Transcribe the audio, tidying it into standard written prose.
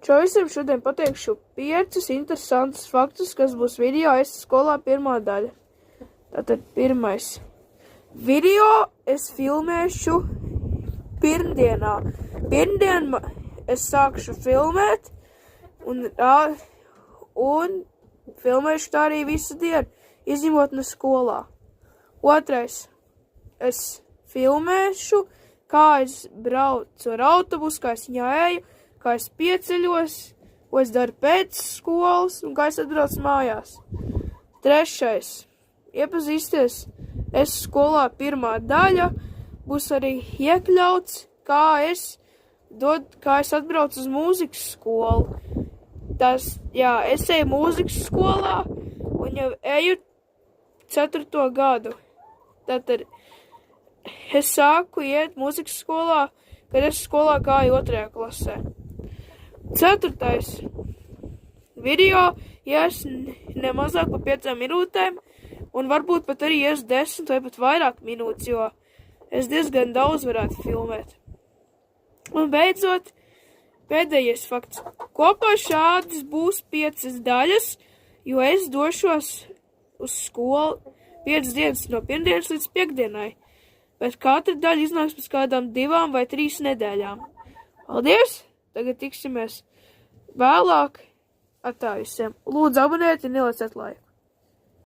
Čo visiem šodien pateikšu 5 interesantus faktus, kas būs video es skolā pirmā daļa. Tātad pirmais. Video es filmēšu pirmdienā. Pirmdien es sākšu filmēt un filmēšu tā arī visu dienu, izņemot no skolā. Otrais. Es filmēšu, kā es braucu ar autobusu, kā es viņā eju, kā es pieceļos, ko es daru pēc skolas un kā es atbraucu mājās. Trešais. Iepazīsties, es skolā pirmā daļa, būs arī iekļauts, kā es atbraucu uz mūzikas skolu. Es eju mūzikas skolā un jau eju 4. gadu. Tātad es sāku iet mūzikas skolā, kad es skolā gāju 2. klasē. 4. video ies nemazāk par 5 minūtēm, un varbūt pat arī ies 10 vai pat vairāk minūtes, jo es diezgan daudz varētu filmēt. Un beidzot, pēdējais fakts. Kopā šādas būs 5 daļas, jo es došos uz skolu 5 dienas no pirmdienas līdz piekdienai, bet katra daļa iznāks pēc kādām 2 vai 3 nedēļām. Paldies! Tagad tiksimies vēlāk. Atā visiem. Lūdzu, abonējiet, ja nelieciet laiku.